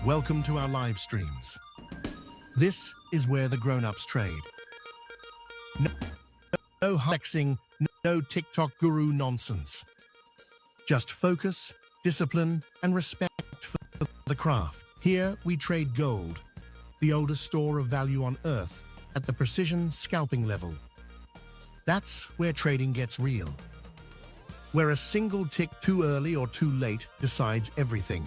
Welcome to our live streams. This is where the grown-ups trade. No flexing, no TikTok guru nonsense. Just focus, discipline, and respect for the craft. Here we trade gold, the oldest store of value on Earth, at the precision scalping level. That's where trading gets real. Where a single tick too early or too late decides everything.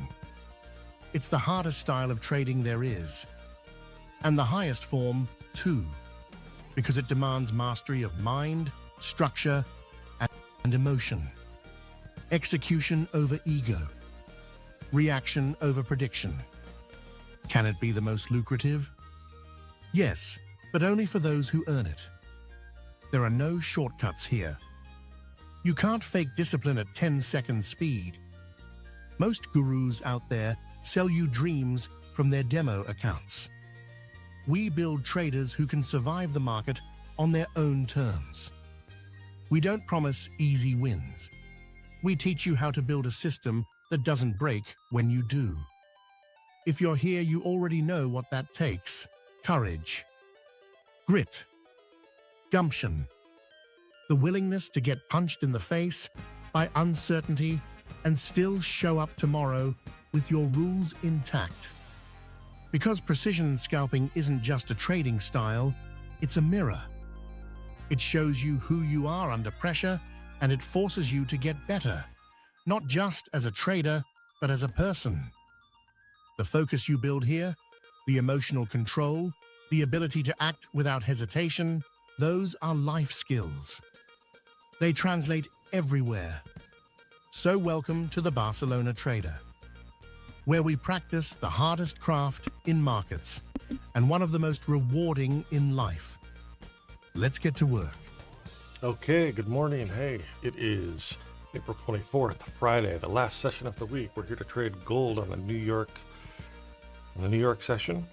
It's the hardest style of trading there is. And the highest form, too. Because it demands mastery of mind, structure, and emotion. Execution over ego. Reaction over prediction. Can it be the most lucrative? Yes, but only for those who earn it. There are no shortcuts here. You can't fake discipline at 10-second speed. Most gurus out there sell you dreams from their demo accounts. We build traders who can survive the market on their own terms. We don't promise easy wins. We teach you how to build a system that doesn't break when you do. If you're here, you already know what that takes. Courage, grit, gumption, the willingness to get punched in the face by uncertainty and still show up tomorrow with your rules intact. Because precision scalping isn't just a trading style, it's a mirror. It shows you who you are under pressure, and it forces you to get better, not just as a trader, but as a person. The focus you build here, the emotional control, the ability to act without hesitation, those are life skills. They translate everywhere. So welcome to the Barcelona Trader, where we practice the hardest craft in markets and one of the most rewarding in life. Let's get to work. Okay, good morning. Hey, it is April 24th, Friday, the last session of the week. We're here to trade gold on the New York session.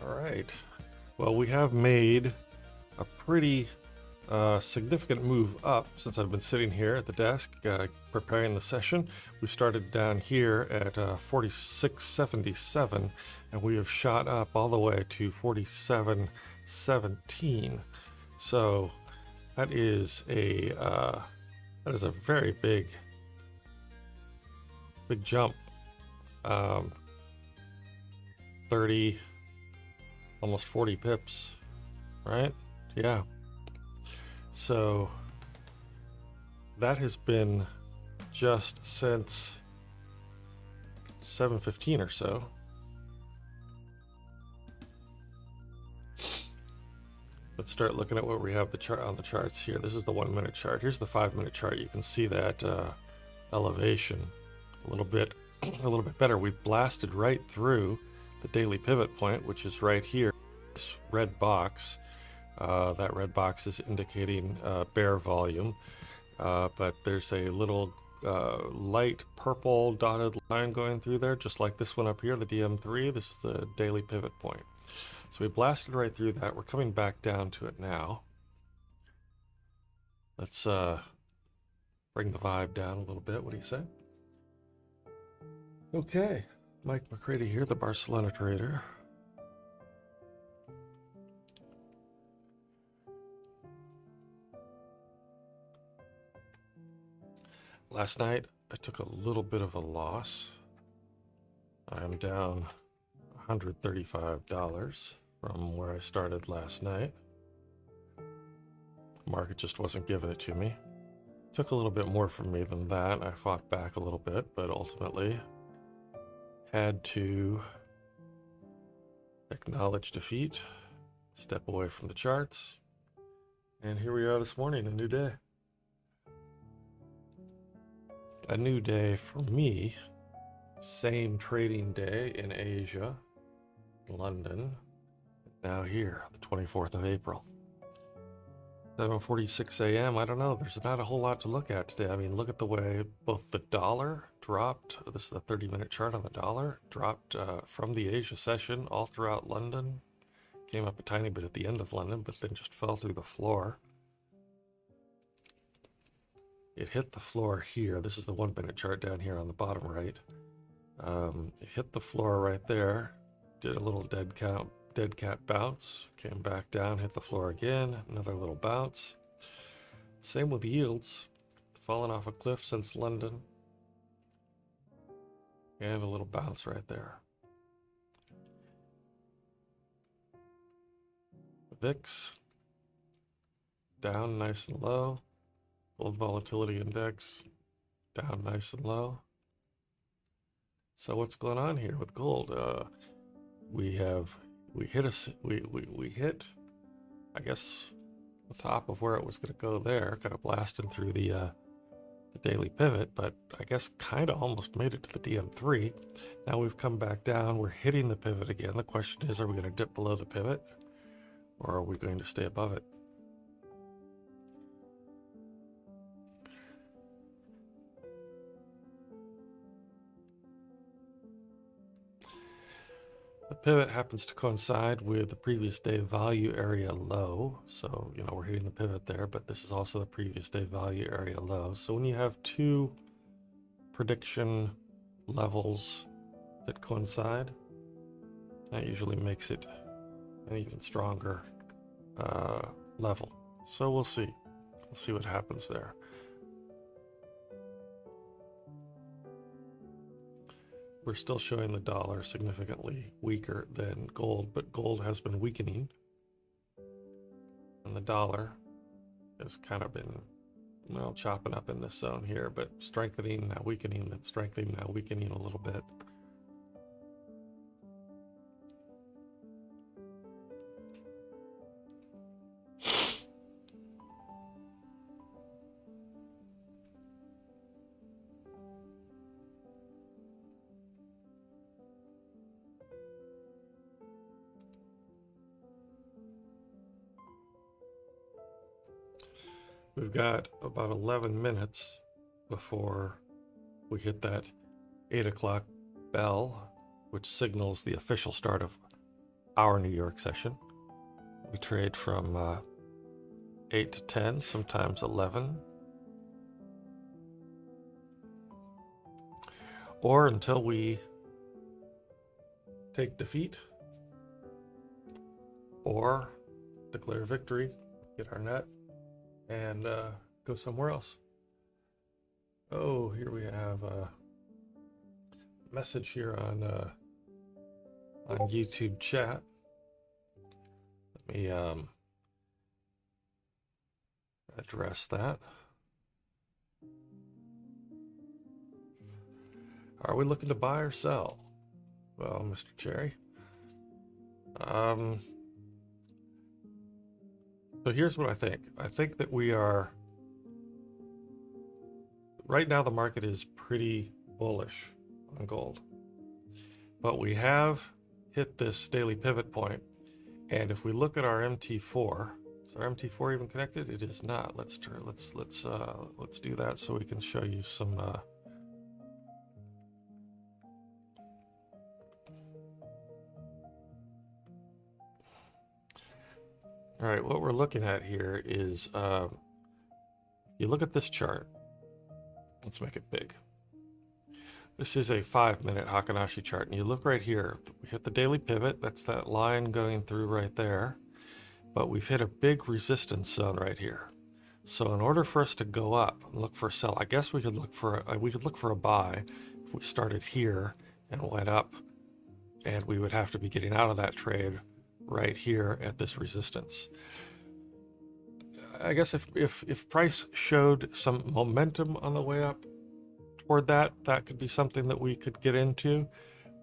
All right. Well, we have made a pretty significant move up since I've been sitting here at the desk preparing the session. We started down here at 46.77 and we have shot up all the way to 47.17. So that is a very big jump. 30, almost 40 pips, right? Yeah. So that has been just since 7:15 or so. Let's start looking at what we have on the charts here. This is the 1 minute chart. Here's the 5 minute chart. You can see that elevation a little bit better. We've blasted right through the daily pivot point, which is right here, this red box. That red box is indicating bear volume, but there's a little light purple dotted line going through there, just like this one up here, the DM3. This is the daily pivot point. So we blasted right through that. We're coming back down to it now. Let's bring the vibe down a little bit. What do you say? Okay, Mike McCready here, the Barcelona Trader. Last night, I took a little bit of a loss. I'm down $135 from where I started last night. Market just wasn't giving it to me. Took a little bit more from me than that. I fought back a little bit, but ultimately had to acknowledge defeat, step away from the charts, and here we are this morning, a new day. A new day for me. Same trading day in Asia, London, now here, the 24th of April. 7:46 a.m. I don't know, there's not a whole lot to look at today. I mean, look at the way both the dollar dropped, this is the 30-minute chart on the dollar, dropped from the Asia session all throughout London, came up a tiny bit at the end of London, but then just fell through the floor. it hit the floor here. This is the 1 minute chart down here on the bottom right. It hit the floor right there, did a little dead cat bounce, came back down, hit the floor again, another little bounce. Same with yields, fallen off a cliff since London, and a little bounce right there. VIX down nice and low. Gold volatility index down nice and low. So what's going on here with gold? We hit I guess the top of where it was going to go there, kind of blasting through the daily pivot, but I guess kind of almost made it to the DM3. Now we've come back down, we're hitting the pivot again. The question is, are we going to dip below the pivot, or are we going to stay above it? The pivot happens to coincide with the previous day value area low. So, you know, we're hitting the pivot there, but this is also the previous day value area low. So when you have two prediction levels that coincide, that usually makes it an even stronger level. So we'll see. We'll see what happens there. We're still showing the dollar significantly weaker than gold, but gold has been weakening. And the dollar has kind of been, well, chopping up in this zone here, but strengthening, now weakening, then strengthening, now weakening a little bit. We've got about 11 minutes before we hit that 8 o'clock bell, which signals the official start of our New York session. We trade from 8 to 10, sometimes 11. Or until we take defeat or declare victory, get our net, and go somewhere else. Oh, here we have a message here on YouTube chat. Let me address that. Are we looking to buy or sell? Well, Mr. Cherry. So here's what I think. I think that we are, right now the market is pretty bullish on gold. But we have hit this daily pivot point, and if we look at our MT4, is our MT4 even connected? It is not. Let's do that so we can show you some all right, what we're looking at here is, you look at this chart. Let's make it big. This is a 5-minute Hakanashi chart, and you look right here. We hit the daily pivot. That's that line going through right there. But we've hit a big resistance zone right here. So in order for us to go up and look for a sell, I guess we could look for a buy if we started here and went up, and we would have to be getting out of that trade right here at this resistance. I guess if price showed some momentum on the way up toward that could be something that we could get into.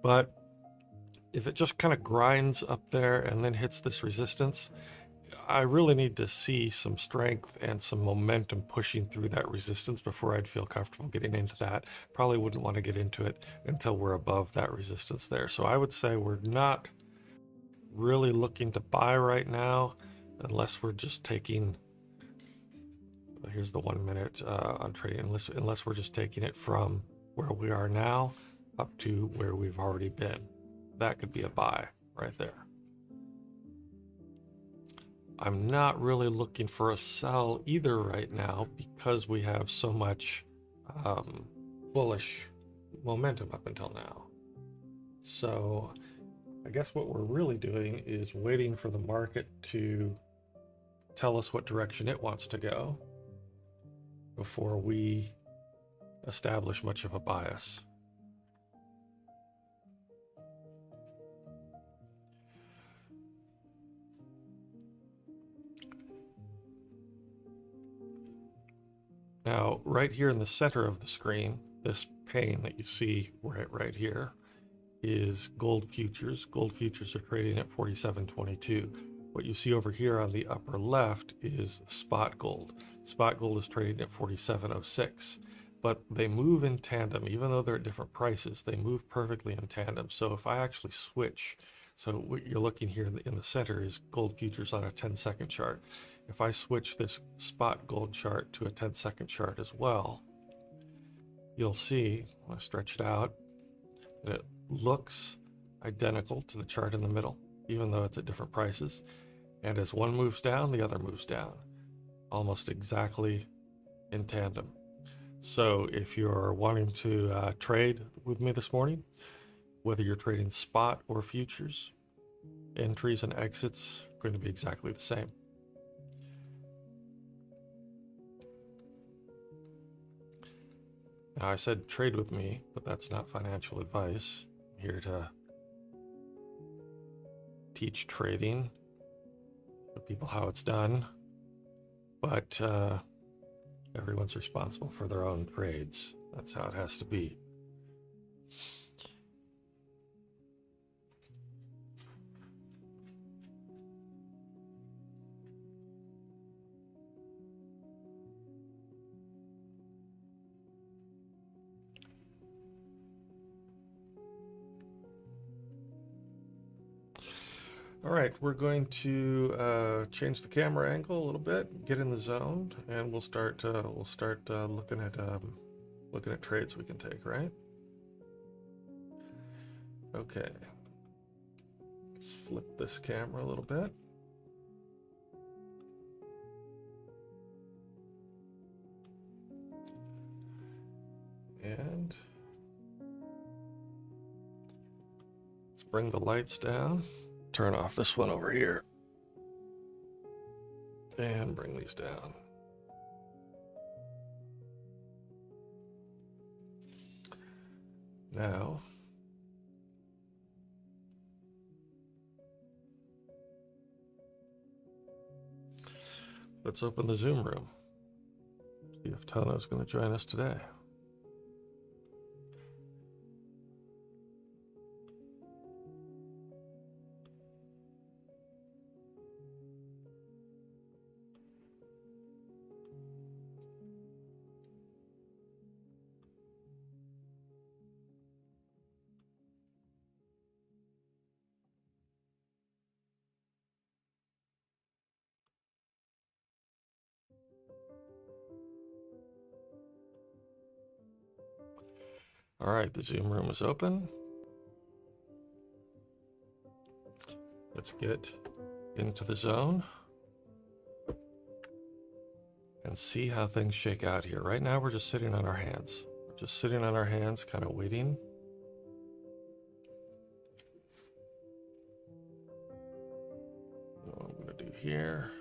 But if it just kind of grinds up there and then hits this resistance, I really need to see some strength and some momentum pushing through that resistance before I'd feel comfortable getting into that. Probably wouldn't want to get into it until we're above that resistance there. So I would say we're not really looking to buy right now, unless we're just taking, here's the 1 minute on trading, unless we're just taking it from where we are now up to where we've already been. That could be a buy right there. I'm not really looking for a sell either right now because we have so much bullish momentum up until now. So I guess what we're really doing is waiting for the market to tell us what direction it wants to go before we establish much of a bias. Now, right here in the center of the screen, this pane that you see right here is gold futures. Gold futures are trading at 47.22. What you see over here on the upper left is spot gold. Spot gold is trading at 47.06, but they move in tandem. Even though they're at different prices, they move perfectly in tandem. So if I actually switch, so what you're looking here in the center is gold futures on a 10-second chart. If I switch this spot gold chart to a 10-second chart as well, you'll see, when I stretch it out, that it looks identical to the chart in the middle, even though it's at different prices. And as one moves down, the other moves down, almost exactly in tandem. So if you're wanting to trade with me this morning, whether you're trading spot or futures, entries and exits are going to be exactly the same. Now, I said trade with me, but that's not financial advice. I'm here to teach trading, show people how it's done, but everyone's responsible for their own trades. That's how it has to be. All right, we're going to change the camera angle a little bit, get in the zone, and we'll start looking at trades we can take. Right? Okay. Let's flip this camera a little bit. And let's bring the lights down. Turn off this one over here. And bring these down. Now, let's open the Zoom room. See if Tono's going to join us today. All right, the Zoom room is open. Let's get into the zone and see how things shake out here. Right now, we're just sitting on our hands. We're just sitting on our hands, kind of waiting. What I'm going to do here.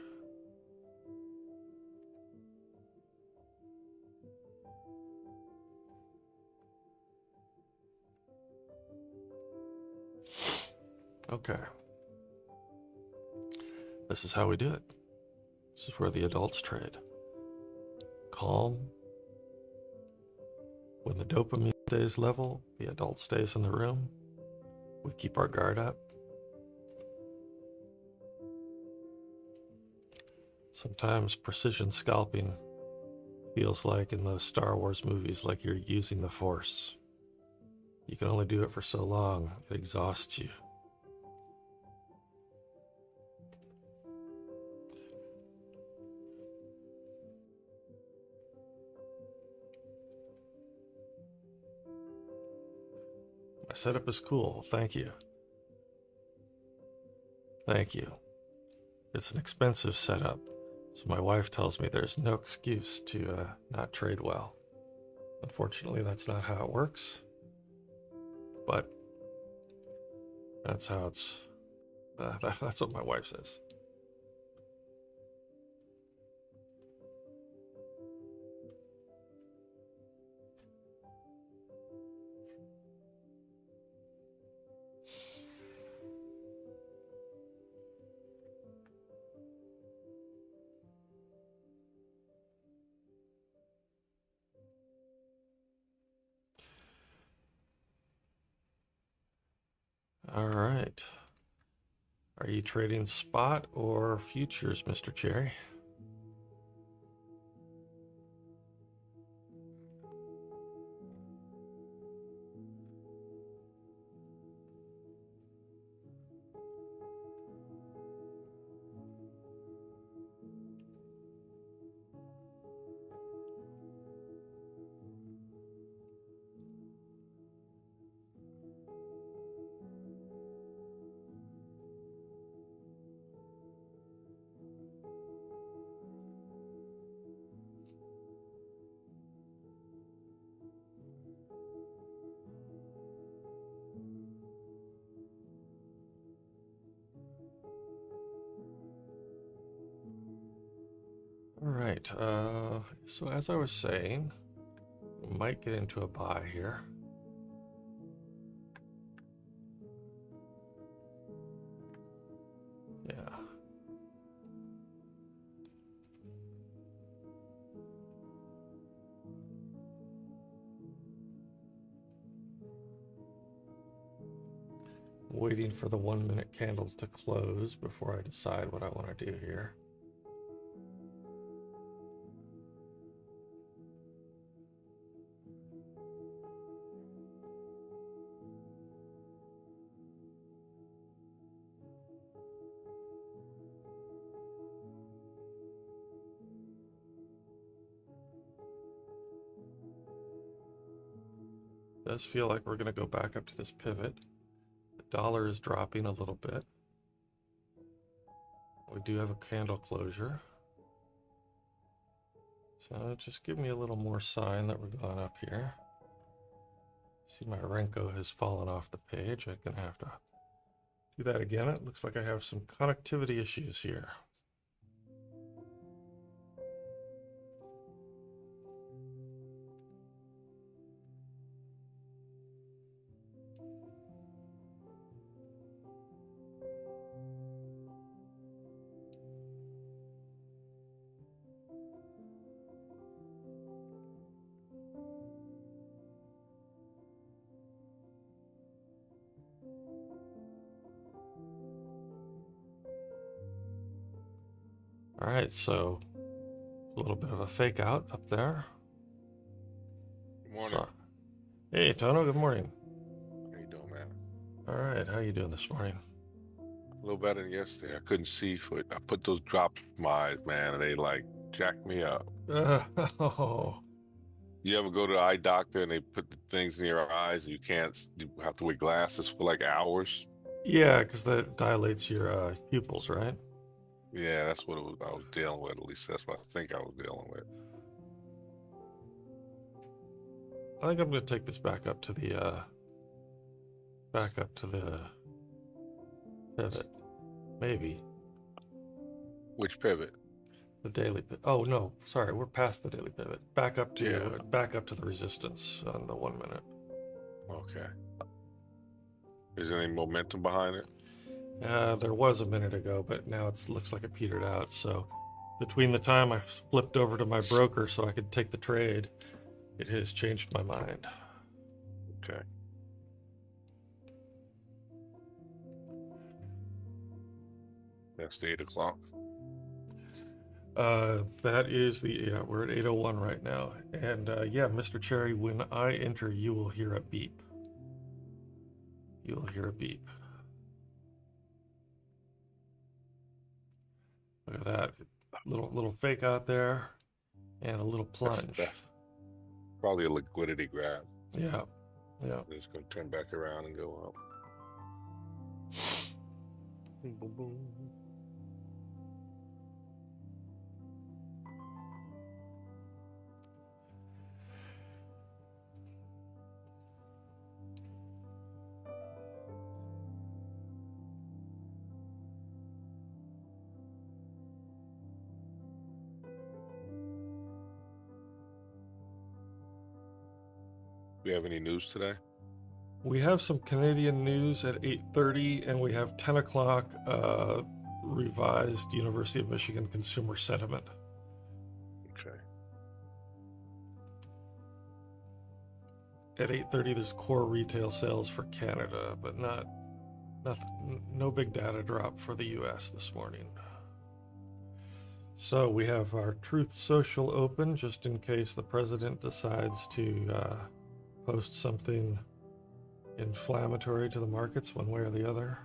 Okay. This is how we do it. This is where the adults trade. Calm. When the dopamine stays level, the adult stays in the room. We keep our guard up. Sometimes precision scalping feels like in those Star Wars movies, like you're using the Force. You can only do it for so long. It exhausts you. My setup is cool. Thank you. Thank you. It's an expensive setup, so my wife tells me there's no excuse to not trade well. Unfortunately, that's not how it works, but that's how it's. That's what my wife says. All right. Are you trading spot or futures, Mr. Cherry? All right. So as I was saying, we might get into a buy here. Yeah. Waiting for the 1 minute candle to close before I decide what I want to do here. Does feel like we're going to go back up to this pivot. The dollar is dropping a little bit. We do have a candle closure. So just give me a little more sign that we're going up here. See, my Renko has fallen off the page. I'm going to have to do that again. It looks like I have some connectivity issues here. All right, so a little bit of a fake out up there. Good morning. So, hey, Tono, good morning. How you doing, man? All right, how you doing this morning? A little better than yesterday. I couldn't see for it. I put those drops in my eyes, man, and they like jacked me up. Oh, You ever go to the eye doctor and they put the things in your eyes and you have to wear glasses for like hours? yeah, because that dilates your pupils, right? Yeah, that's what I was dealing with. At least that's what I think I was dealing with. I think I'm going to take this back up to the pivot, maybe Which pivot? the daily pivot. Oh no, sorry, we're past the daily pivot. Back up to the resistance on the 1 minute. Okay. Is there any momentum behind it? There was a minute ago, but now it looks like it petered out. So between the time I flipped over to my broker so I could take the trade, it has changed my mind. Okay. That's the 8 o'clock. That is we're at 8:01 right now. And yeah, Mr. Cherry, when I enter, you will hear a beep. You will hear a beep. Look at that. Little fake out there and a little plunge. That's probably a liquidity grab. Yeah. Yeah. It's going to turn back around and go up. Boom, boom, boom. We have any news today? We have some Canadian news at 8:30, and we have 10 o'clock revised University of Michigan consumer sentiment. Okay. At 8:30, there's core retail sales for Canada, but no big data drop for the U.S. this morning. So we have our Truth Social open, just in case the president decides to post something inflammatory to the markets one way or the other.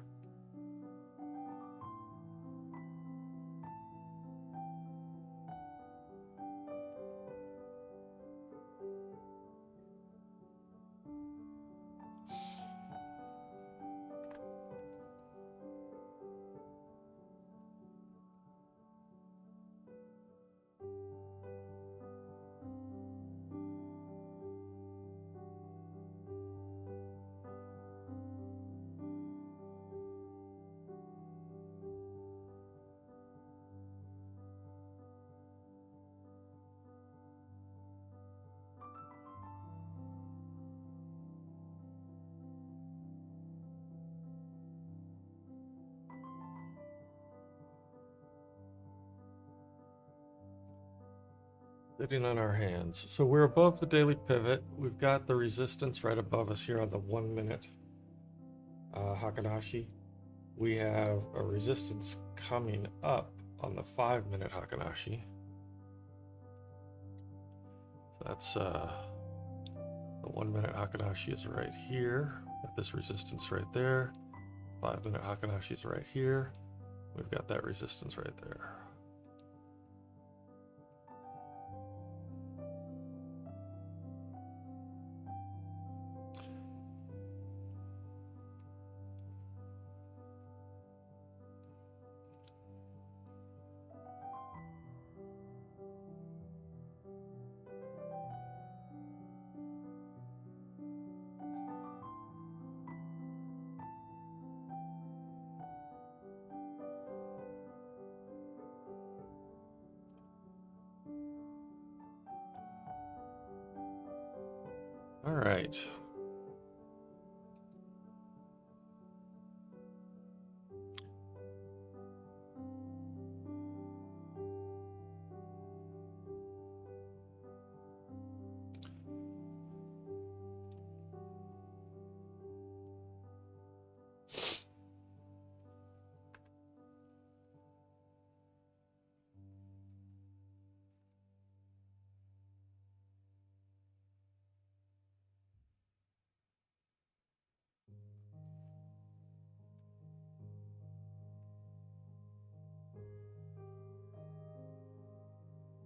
Sitting on our hands. So we're above the daily pivot. We've got the resistance right above us here on the 1 minute Hakanashi. We have a resistance coming up on the 5 minute Hakanashi. That's the 1 minute Hakanashi is right here. Got this resistance right there. 5 minute Hakanashi is right here. We've got that resistance right there. All right.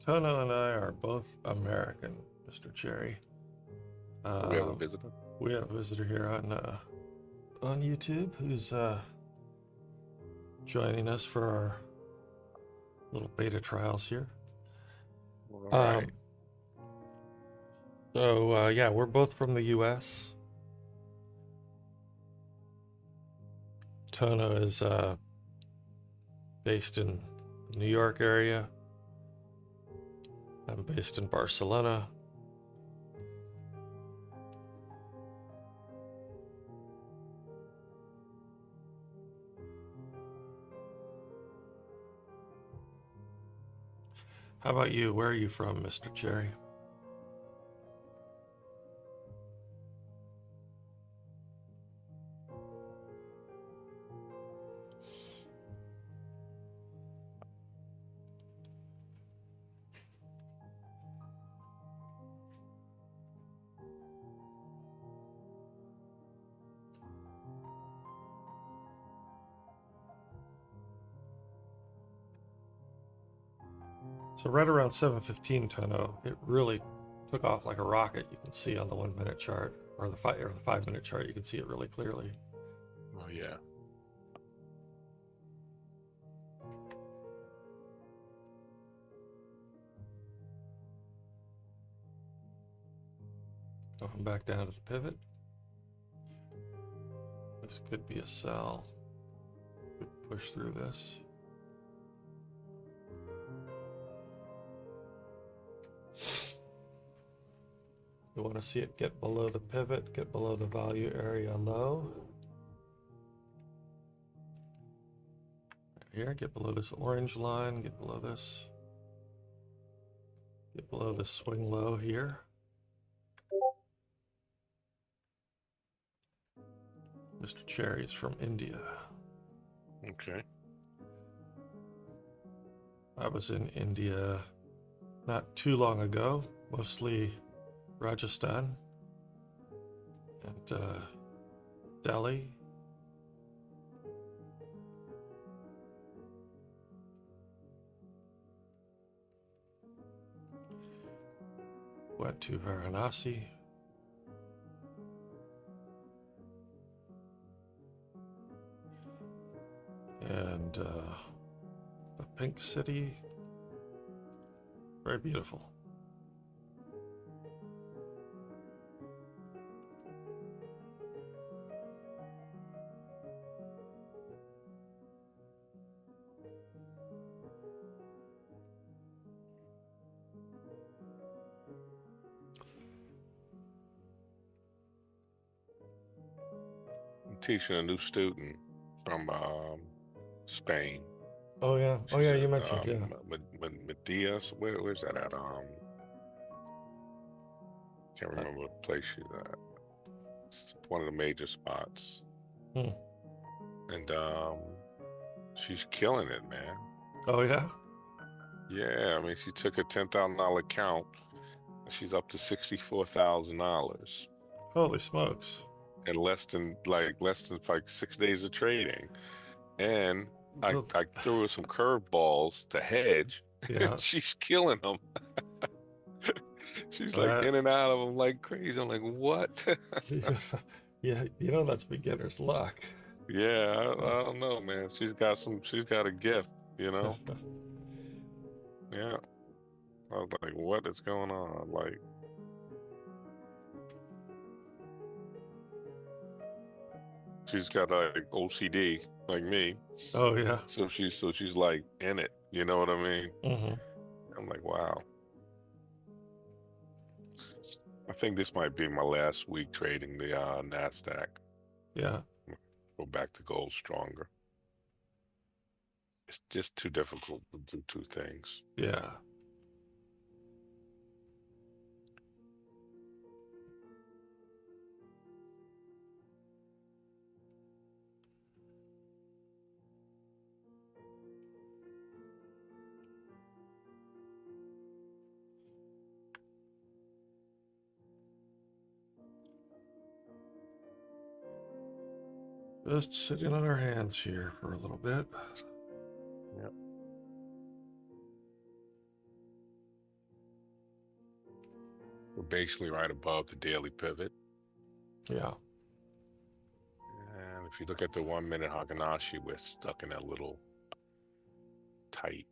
Tono and I are both American, Mr. Cherry. We have a visitor. We have a visitor here on YouTube who's joining us for our little beta trials here. All right. So yeah, we're both from the U.S. Tono is based in the New York area. I'm based in Barcelona. How about you? Where are you from, Mr. Cherry? So right around 7:15, Tono, it really took off like a rocket. You can see on the 1 minute chart or the 5 minute chart. You can see it really clearly. Oh yeah. Going back down to the pivot. This could be a sell. Could push through this. We want to see it get below the pivot, get below the value area low. Right here, get below this orange line, get below this. Get below this swing low here. Mr. Cherry's from India. Okay. I was in India not too long ago, mostly Rajasthan and Delhi. Went to Varanasi. And the Pink City. Very beautiful. I'm teaching a new student from Spain. Oh yeah, oh She's yeah, at, you mentioned, yeah. Medea. So where's that at? Can't remember what place she's at. It's one of the major spots. Hmm. And she's killing it, man. Oh yeah? Yeah, I mean, she took a $10,000 account. And she's up to $64,000 Holy smokes. in less than like 6 days of trading. And I threw her some curveballs to hedge. Yeah. And she's killing them. She's like in and out of them like crazy. I'm like, what? Yeah, you know that's beginner's luck. Yeah, I don't know, man. She's got a gift, you know? Yeah. I was like, what is going on? Like, she's got like OCD like me. Oh yeah. So she's like in it, you know what I mean? Mm-hmm. I'm like, wow. I think this might be my last week trading the NASDAQ. Yeah. Go back to gold stronger. It's just too difficult to do two things. Yeah. Just sitting on our hands here for a little bit. Yep. We're basically right above the daily pivot. Yeah. And if you look at the 1 minute Haganashi, we're stuck in that little tight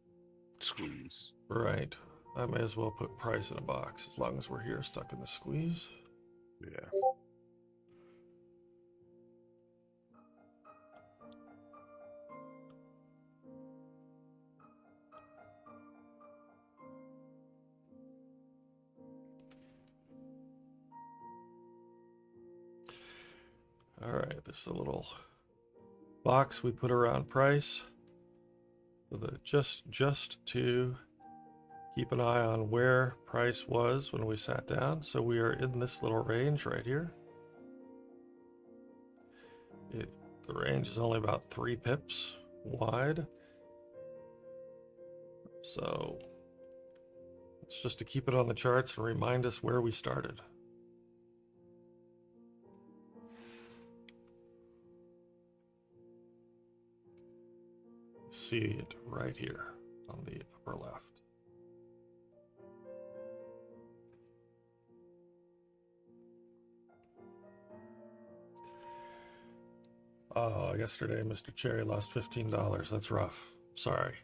squeeze. Right. I may as well put price in a box as long as we're here stuck in the squeeze. Yeah. All right, this is a little box we put around price so that just to keep an eye on where price was when we sat down. So we are in this little range right here. The range is only about 3 pips wide. So it's just to keep it on the charts and remind us where we started. See it right here on the upper left. Oh, yesterday Mr. Cherry lost $15. That's rough. Sorry.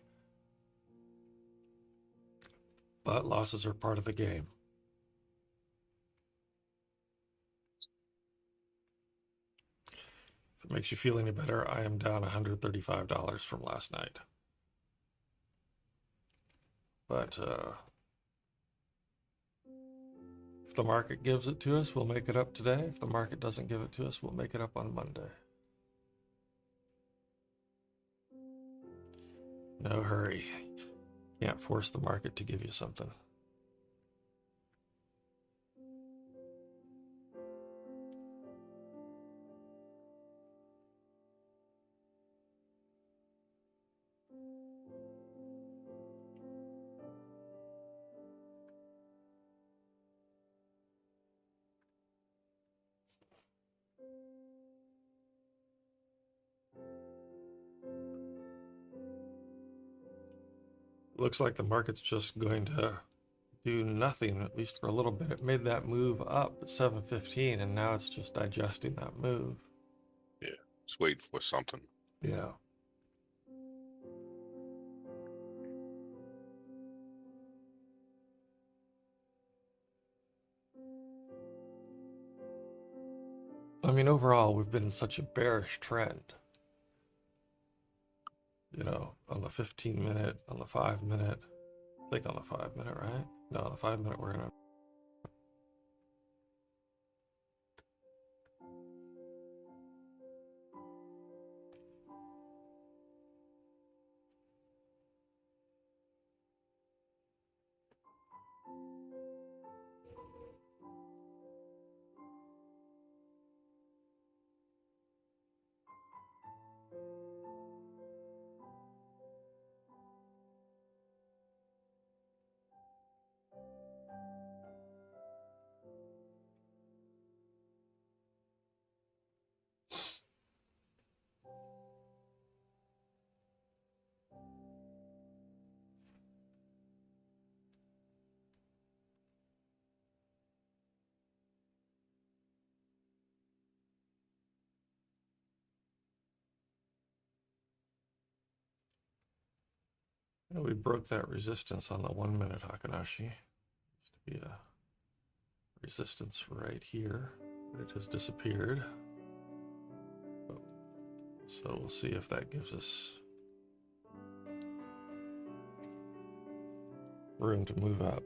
But losses are part of the game. If it makes you feel any better, I am down $135 from last night. But if the market gives it to us, we'll make it up today. If the market doesn't give it to us, we'll make it up on Monday. No hurry. Can't force the market to give you something. Looks like the market's just going to do nothing, at least for a little bit. It made that move up at 7:15, and now it's just digesting that move. Yeah, just waiting for something. Yeah. I mean, overall, we've been in such a bearish trend. You know, on the 15-minute, on the 5-minute, I think on the 5-minute, right? No, on the 5-minute, we're gonna. We broke that resistance on the 1-minute Hakanashi. Used to be a resistance right here, but it has disappeared. So we'll see if that gives us room to move up.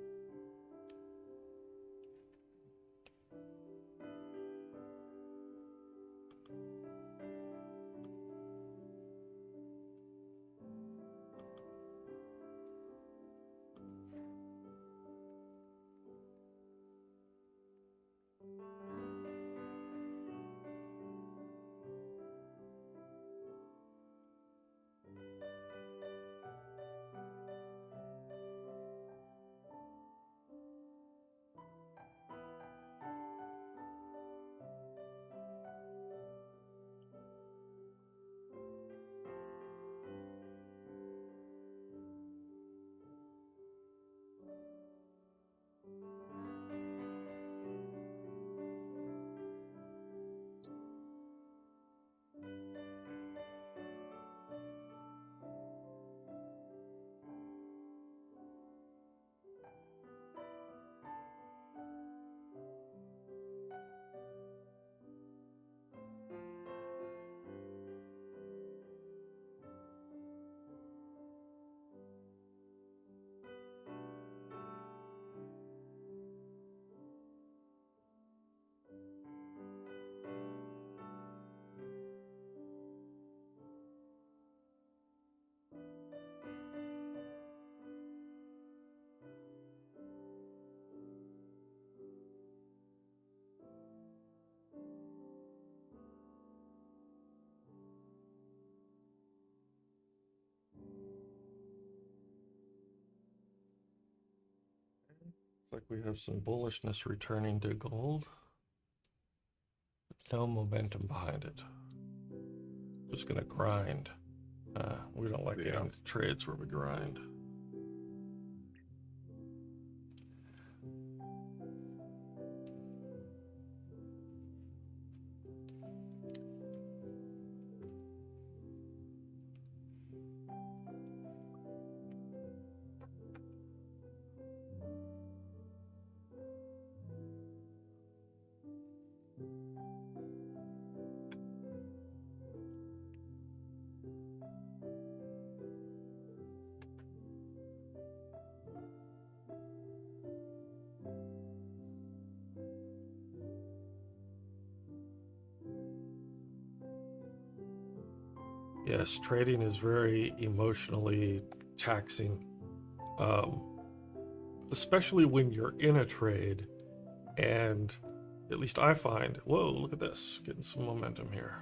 Looks like we have some bullishness returning to gold. No momentum behind it. Just gonna grind. We don't like getting into trades where we grind. Yes, trading is very emotionally taxing, um, especially when you're in a trade. And at least I find, whoa, look at this, getting some momentum here.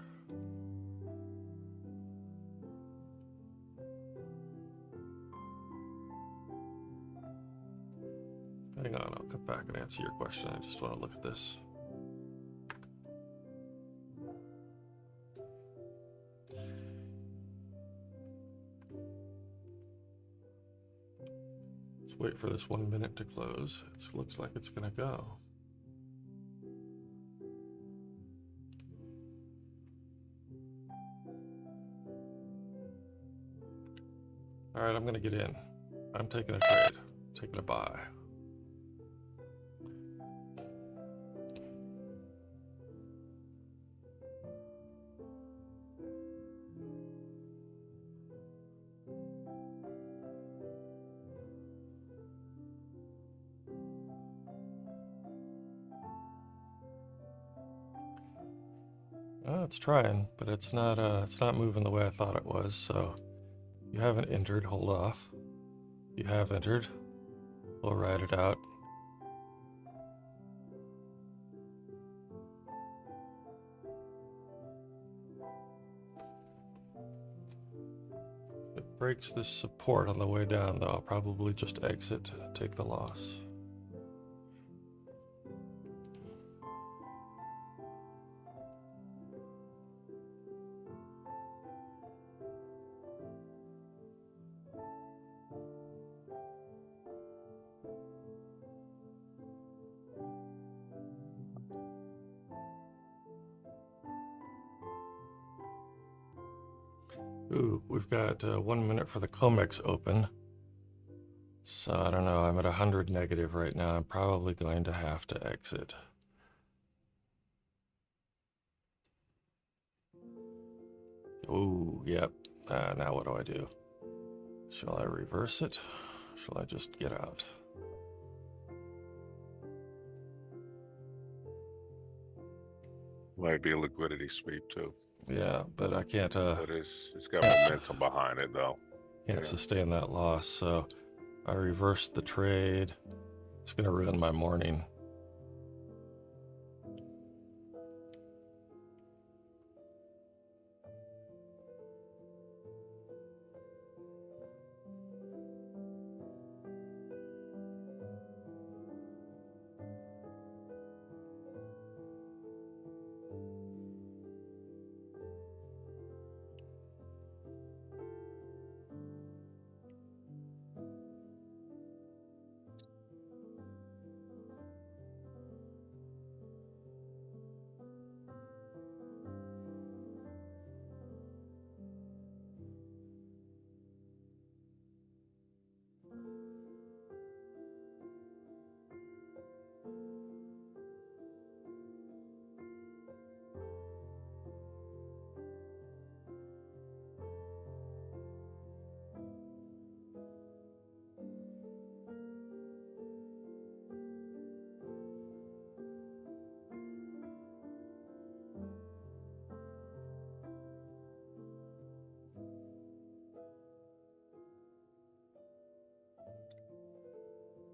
Hang on, I'll come back and answer your question. I just want to look at this. Let's wait for this 1 minute to close. It looks like it's going to go. All right, I'm going to get in. I'm taking a trade, taking a buy. It's trying, but it's not moving the way I thought it was. So you haven't entered, hold off. You have entered, we'll ride it out. If it breaks this support on the way down, though, I'll probably just exit, take the loss. Ooh, we've got 1 minute for the COMEX open. So I don't know, I'm at 100 negative right now. I'm probably going to have to exit. Ooh, yep. Now what do I do? Shall I reverse it? Shall I just get out? Might be a liquidity sweep too. Yeah, but I can't. But it's got momentum behind it though. Can't sustain that loss, so I reversed the trade. It's gonna ruin my morning.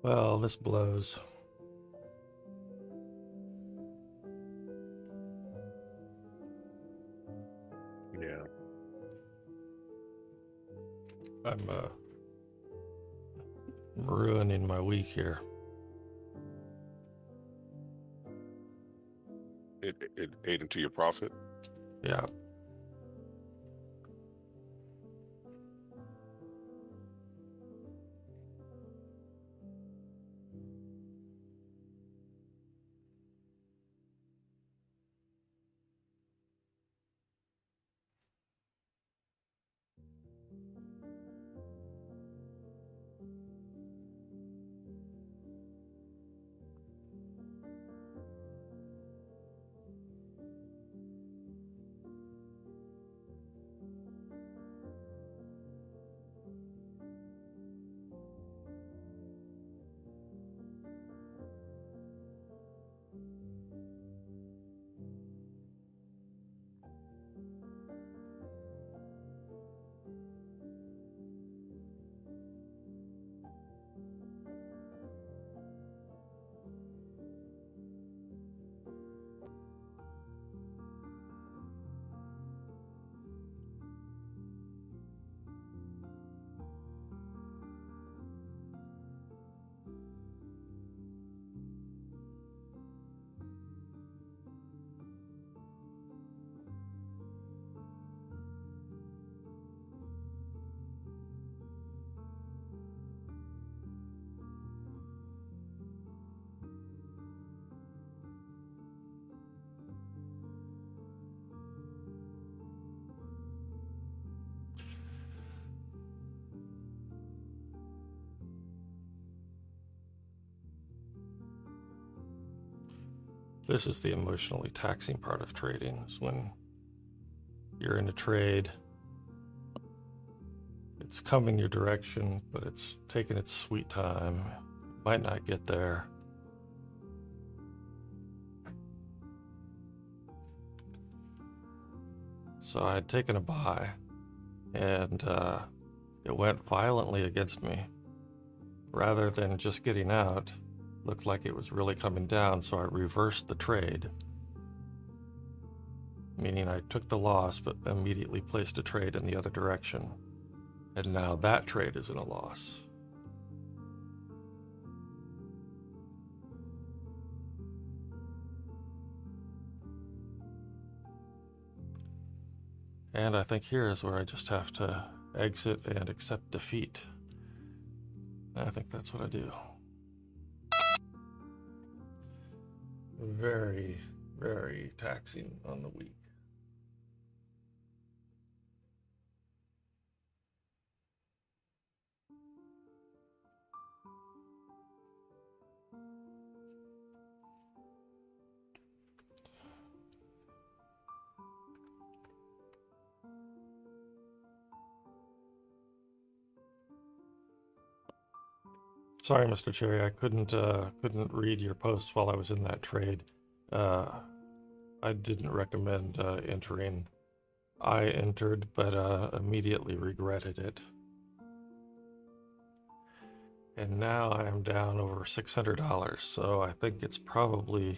Well, this blows. Yeah. I'm ruining my week here. It ate into your profit. Yeah. This is the emotionally taxing part of trading, is when you're in a trade, it's coming your direction, but it's taking its sweet time. Might not get there. So I had taken a buy, and it went violently against me. Rather than just getting out, looked like it was really coming down, so I reversed the trade. Meaning I took the loss, but immediately placed a trade in the other direction. And now that trade is in a loss. And I think here is where I just have to exit and accept defeat. I think that's what I do. Very, very taxing on the week. Sorry, Mr. Cherry, I couldn't read your posts while I was in that trade. I didn't recommend entering. I entered, but immediately regretted it. And now I am down over $600, so I think it's probably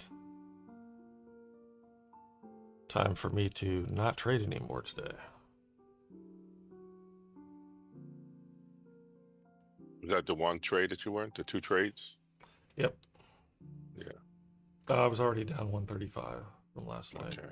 time for me to not trade anymore today. Was that the one trade that you were in? The two trades? Yep. Yeah. I was already down 135 from last night. Okay.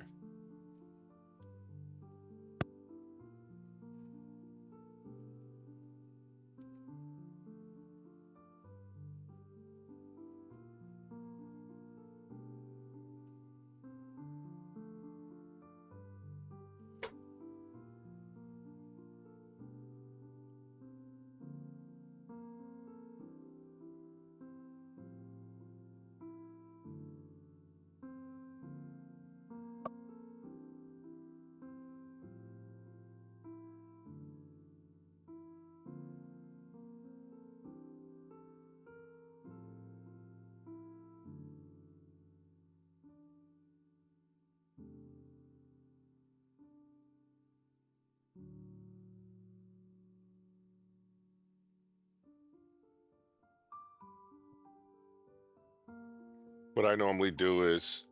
What I normally do is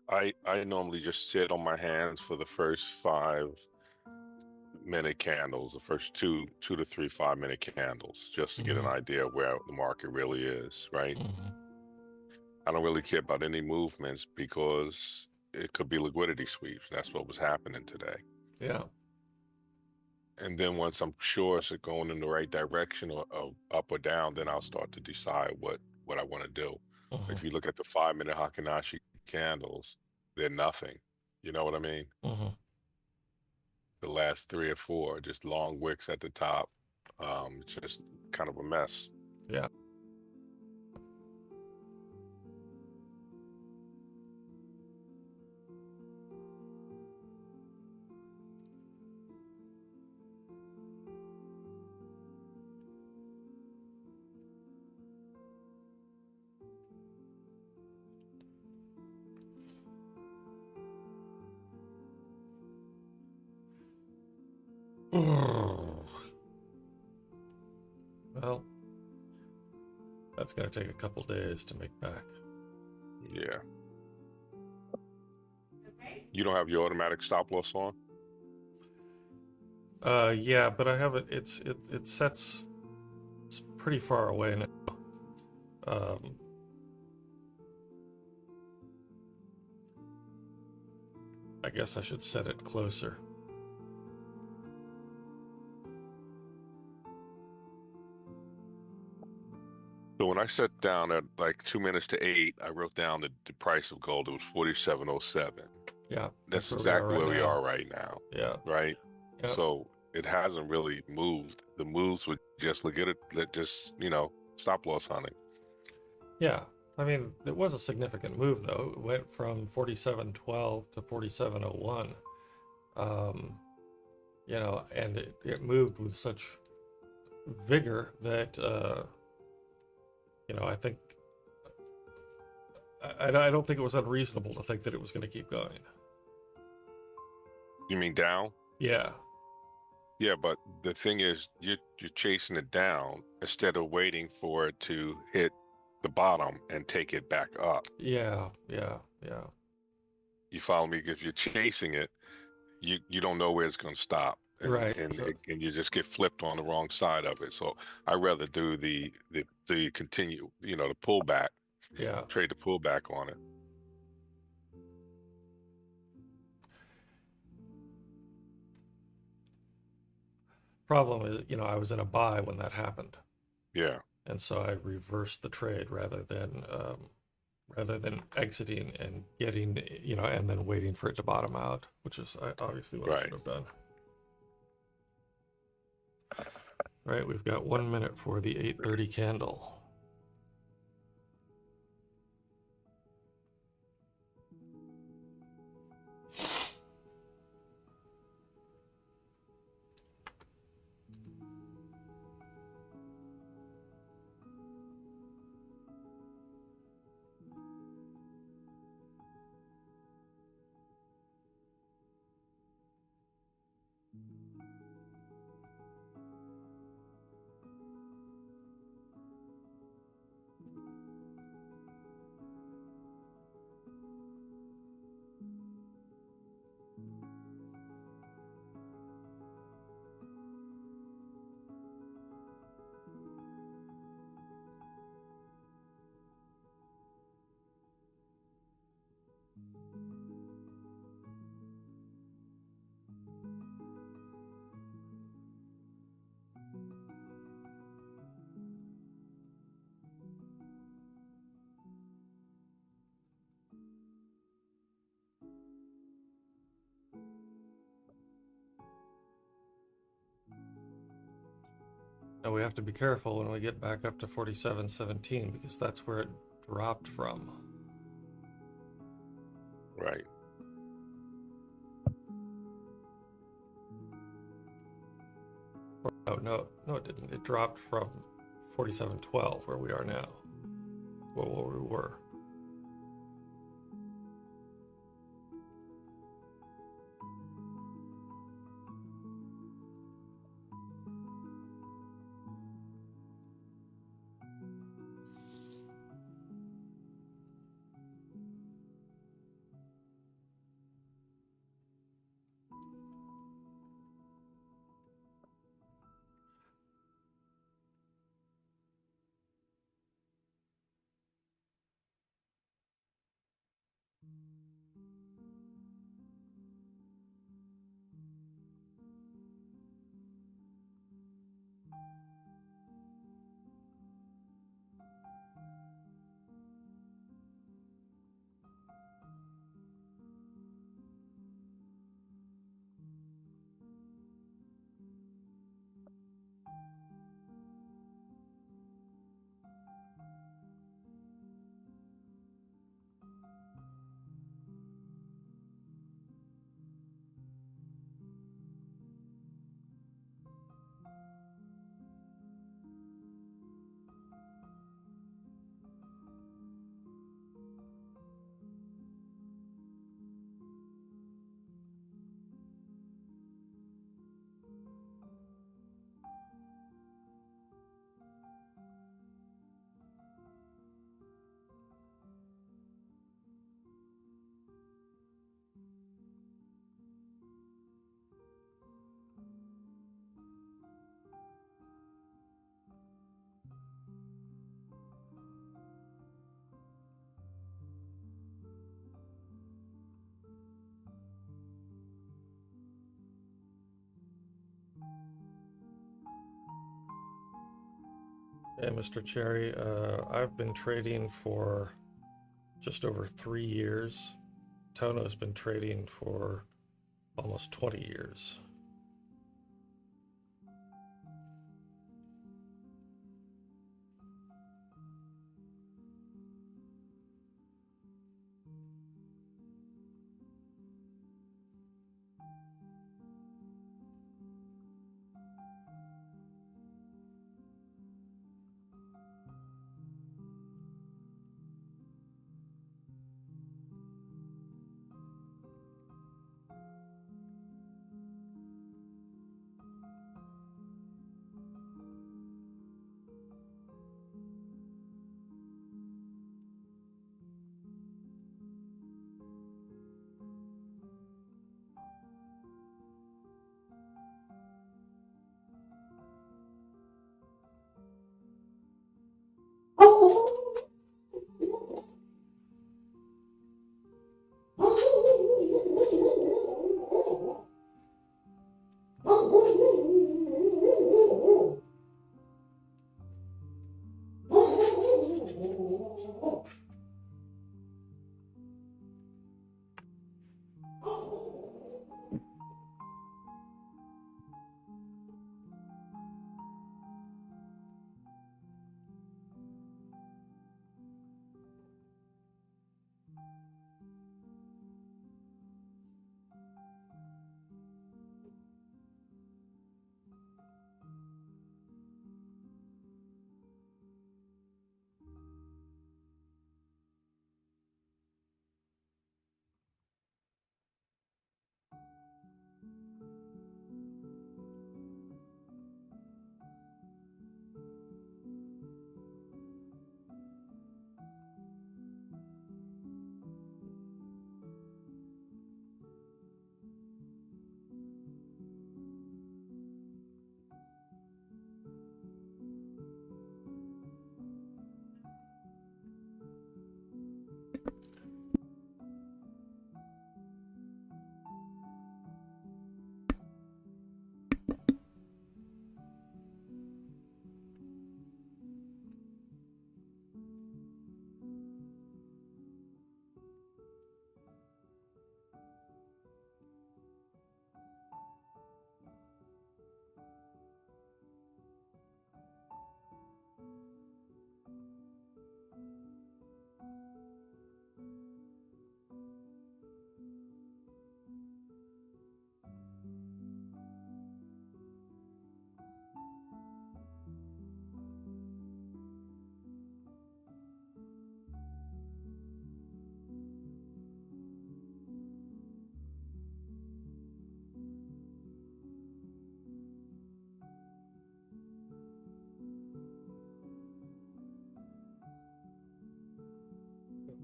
I normally just sit on my hands for the first 5-minute candles, the first two to three 5-minute candles, just to get an idea of where the market really is, right? I don't really care about any movements because it could be liquidity sweeps. That's what was happening today. Yeah. And then once I'm sure it's going in the right direction or up or down, then I'll start to decide what I want to do. If you look at the 5-minute Hakanashi candles, they're nothing. You know what I mean? The last 3 or 4, just long wicks at the top. It's just kind of a mess. Yeah. Well, that's going to take a couple days to make back. Yeah. You don't have your automatic stop loss on? Yeah, but I have it. It sets. It's pretty far away now. I guess I should set it closer. So when I sat down at like 2 minutes to 8, I wrote down the price of gold. It was 47.07. Yeah, That's exactly where we now. are right now. Yeah. Right. Yep. So it hasn't really moved. The moves would just look at it, just stop loss hunting. Yeah, I mean, it was a significant move, though. It went from 47.12 to 47.01. You know, and it moved with such vigor that, you know, I think, I don't think it was unreasonable to think that it was going to keep going. You mean down? Yeah. Yeah, but the thing is, you're chasing it down instead of waiting for it to hit the bottom and take it back up. Yeah. You follow me? If you're chasing it, you don't know where it's going to stop, and Right. and So, and you just get flipped on the wrong side of it. So I rather do the continue, you know, the pullback, yeah. trade the pullback on it. Problem is, you know, I was in a buy when that happened, Yeah, and so I reversed the trade rather than exiting and getting, you know, and then waiting for it to bottom out, which is obviously what I right. should have done. All right, we've got 1 minute for the 8:30 candle. Now we have to be careful when we get back up to 47.17 because that's where it dropped from. Right. Oh, no, it didn't. It dropped from 47.12 where we are now. Well, where we were. Hey, Mr. Cherry, I've been trading for just over 3 years. Tono's been trading for almost 20 years.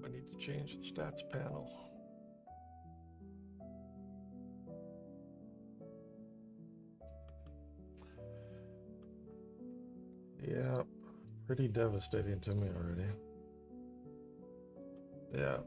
I need to change the stats panel. Yeah, pretty devastating to me already. Yeah.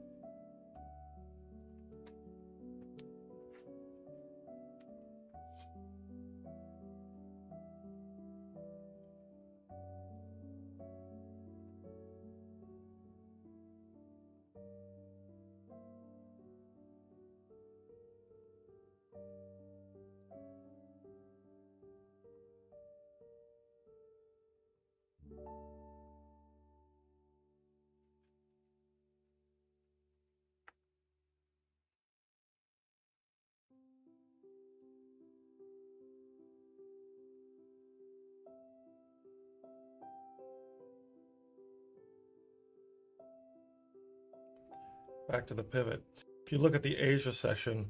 Back to the pivot. If you look at the Asia session,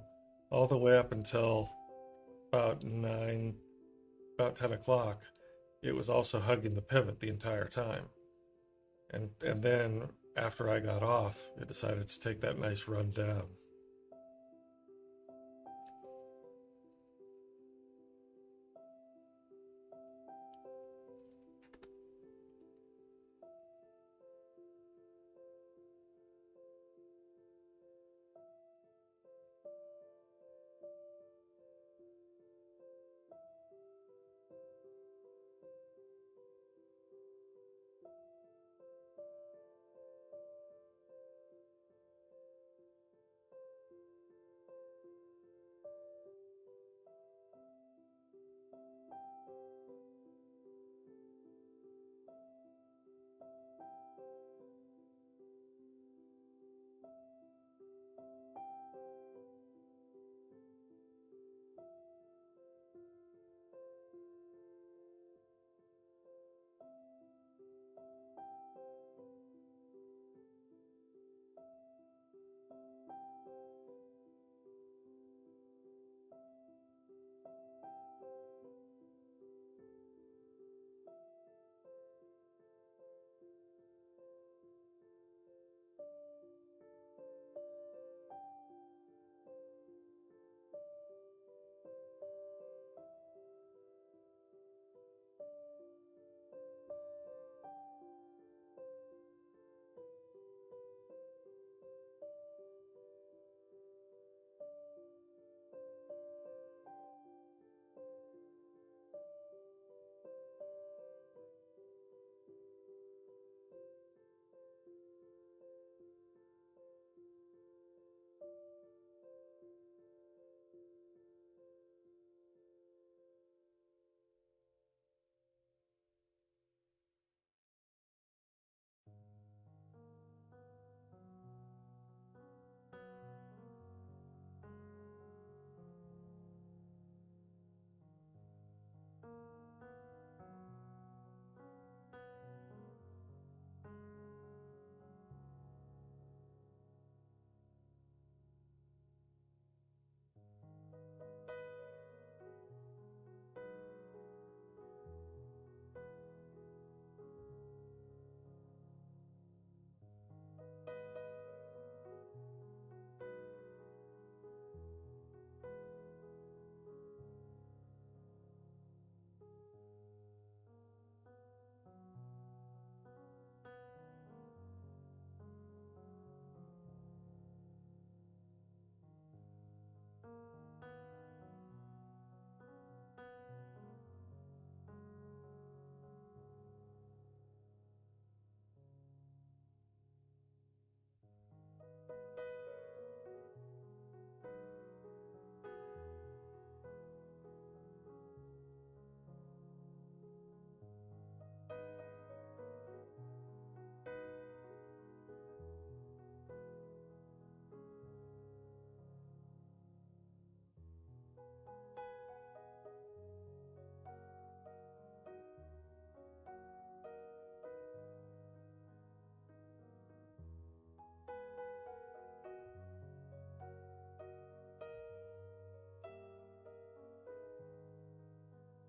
all the way up until about 10 o'clock, it was also hugging the pivot the entire time. And then after I got off, it decided to take that nice run down.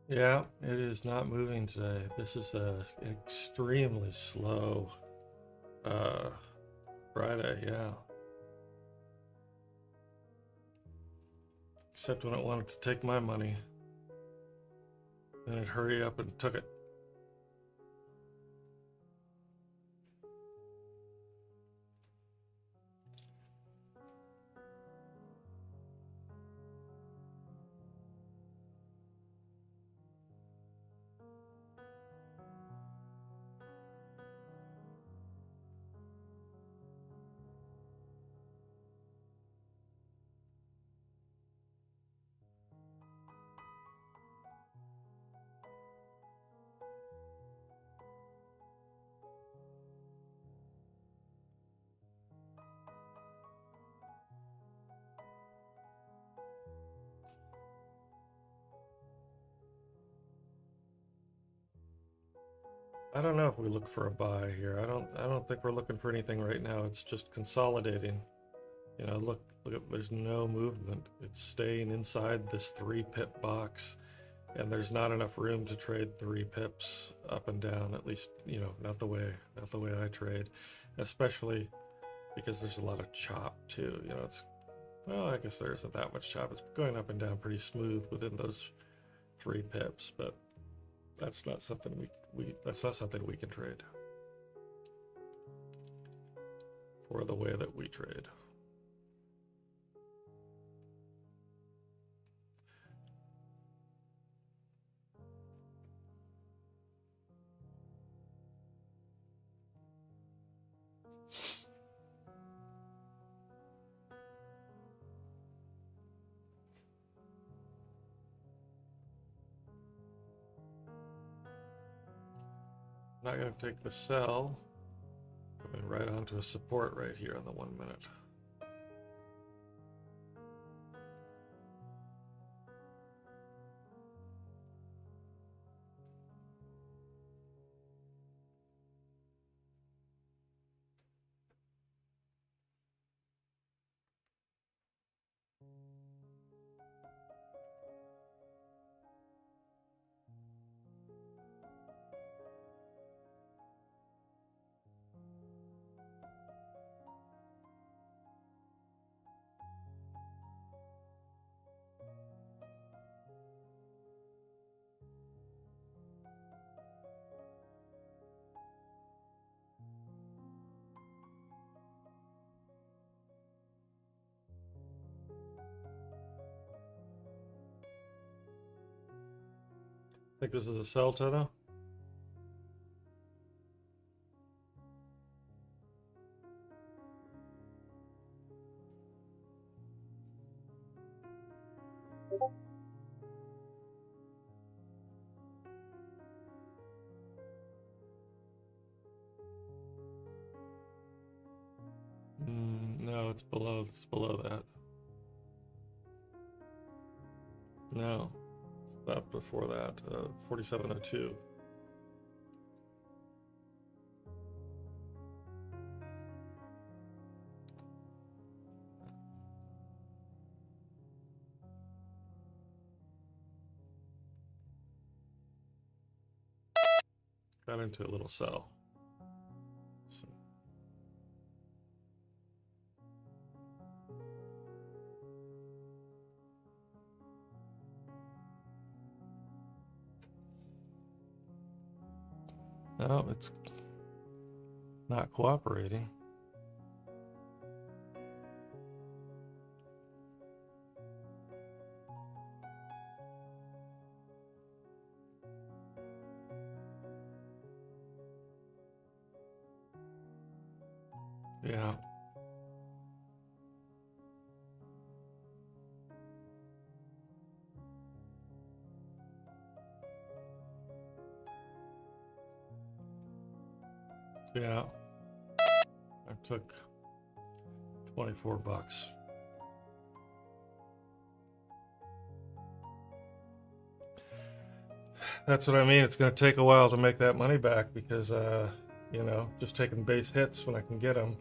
Yeah, it is not moving today. This is an extremely slow Friday, yeah. Except when it wanted to take my money. Then it hurried up and took it. I don't know if we look for a buy here. I don't think we're looking for anything right now. It's just consolidating. You know, look at, there's no movement. It's staying inside this 3 pip box, and there's not enough room to trade 3 pips up and down, at least, you know, not the way I trade, especially because there's a lot of chop too. You know, it's, well, I guess there isn't that much chop. It's going up and down pretty smooth within those 3 pips, but that's not something that's not something we can trade for the way that we trade. Not going to take the sell. Coming right onto a support right here on the 1 minute. Think this is a sell, Tono? No, it's below that. No, it's about before that, 4702. Got into a little sell. So. No, it's not cooperating. Yeah. Yeah. I took 24 bucks. That's what I mean. It's going to take a while to make that money back because, you know, just taking base hits when I can get them.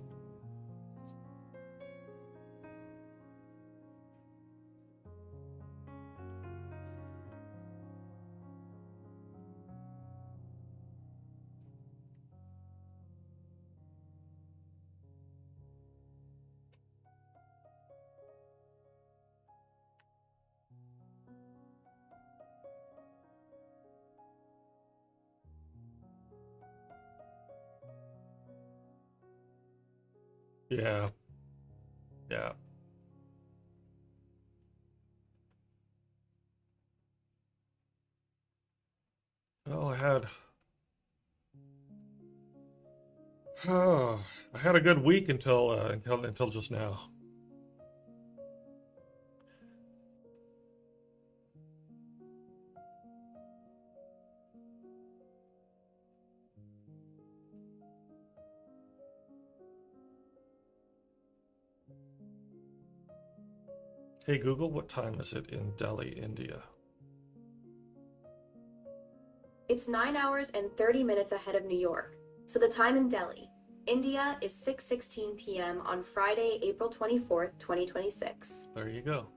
Yeah. Yeah. Well, I had a good week until just now. Hey Google, what time is it in Delhi, India? It's 9 hours and 30 minutes ahead of New York. So the time in Delhi, India, is 6:16 p.m. on Friday, April 24th, 2026. There you go.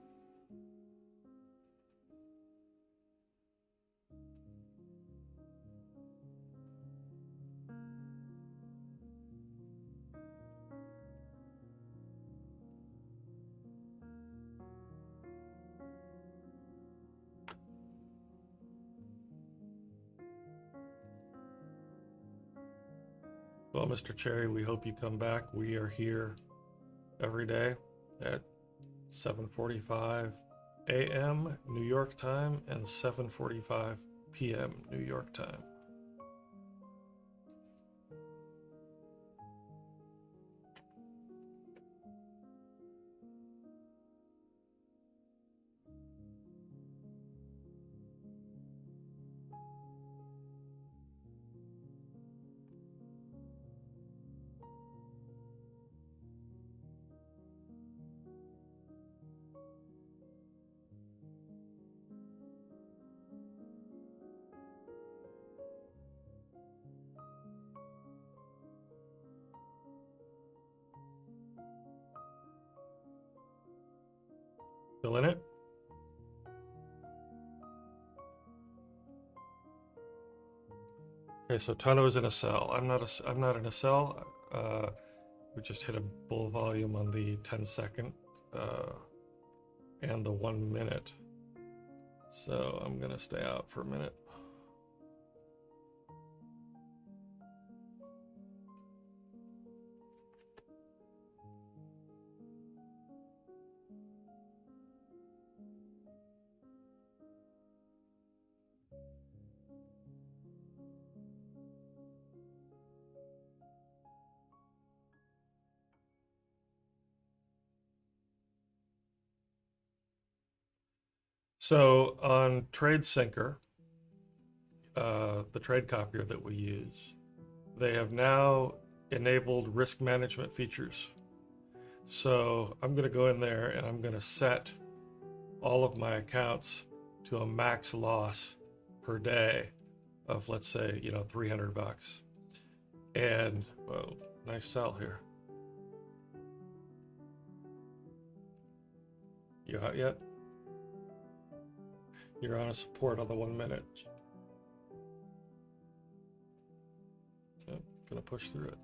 Well, Mr. Cherry, we hope you come back. We are here every day at 7:45 a.m. New York time and 7:45 p.m. New York time. Still in it? Okay, so Tono is in a sell. I'm not in a sell. We just hit a bull volume on the 10-second and the 1 minute. So I'm gonna stay out for a minute. So on TradeSyncer, the trade copier that we use, they have now enabled risk management features. So I'm going to go in there and I'm going to set all of my accounts to a max loss per day of, let's say, $300. And, well, nice sell here. You out yet? You're on a support on the 1 minute. Yep, gonna push through it.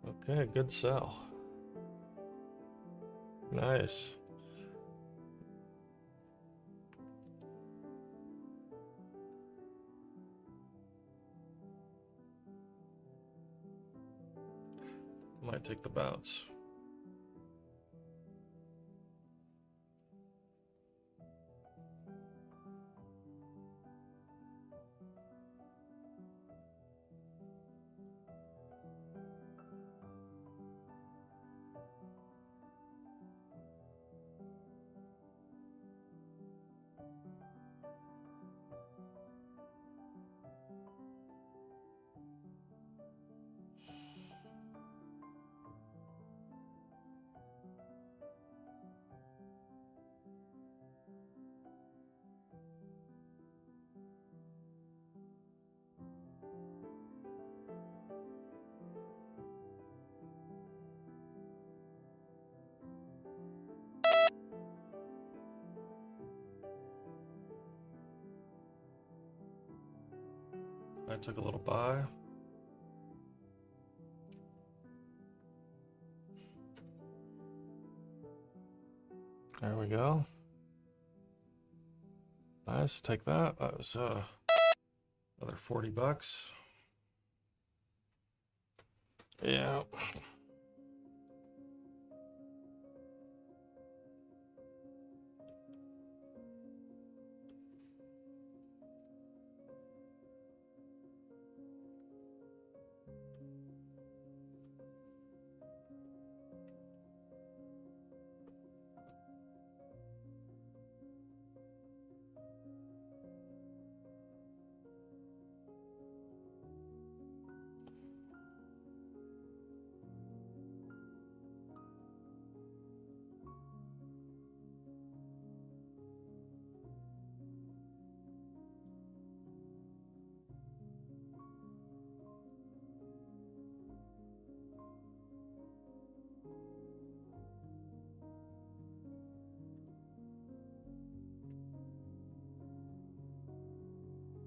Okay, good sell. Nice. Might take the bounce. I took a little buy. There we go. Nice, take that. That was Another 40 bucks. Yeah.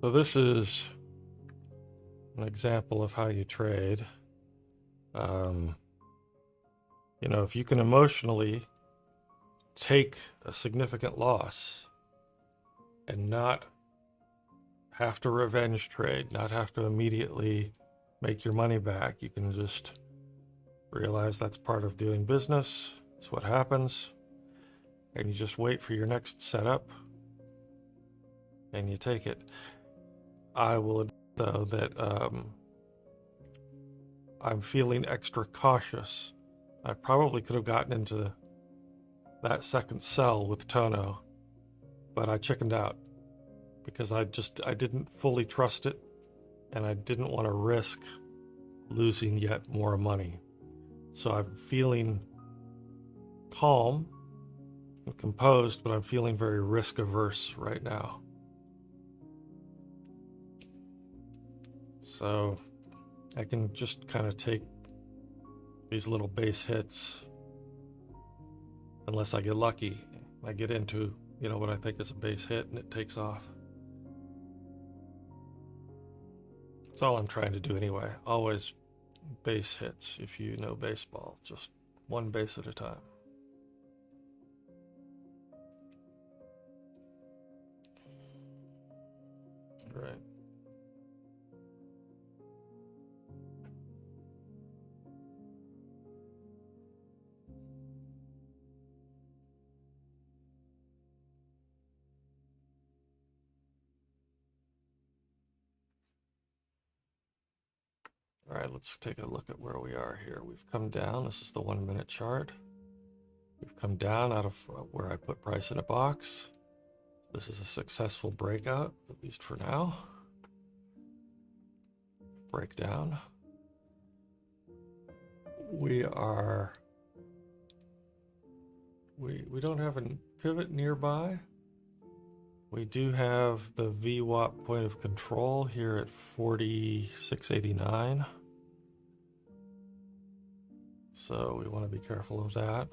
So this is an example of how you trade. You know, if you can emotionally take a significant loss and not have to revenge trade, not have to immediately make your money back, you can just realize that's part of doing business. It's what happens. And you just wait for your next setup and you take it. I will admit, though, that I'm feeling extra cautious. I probably could have gotten into that second sell with Tono, but I chickened out because I didn't fully trust it, and I didn't want to risk losing yet more money. So I'm feeling calm and composed, but I'm feeling very risk averse right now. So I can just kind of take these little base hits unless I get lucky. I get into, you know, what I think is a base hit and it takes off. That's all I'm trying to do anyway. Always base hits, if you know baseball, just one base at a time. Right. All right, let's take a look at where we are here. We've come down. This is the 1 minute chart. We've come down out of where I put price in a box. This is a successful breakout, at least for now. Breakdown. We don't have a pivot nearby. We do have the VWAP point of control here at 46.89. So we want to be careful of that.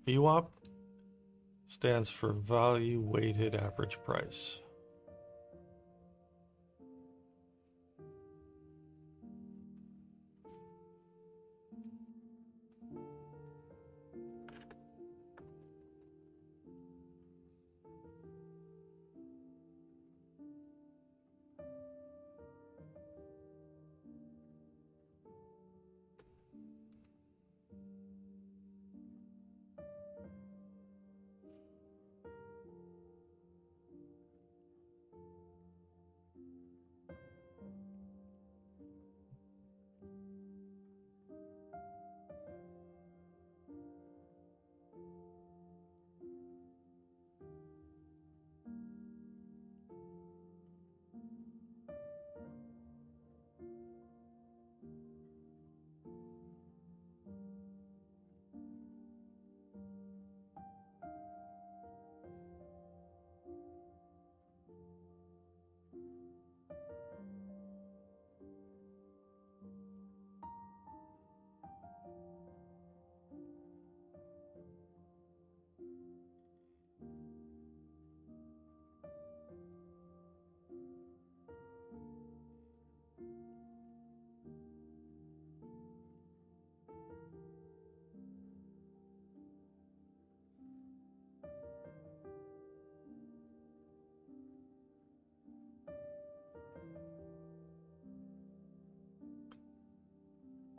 VWAP stands for value weighted average price.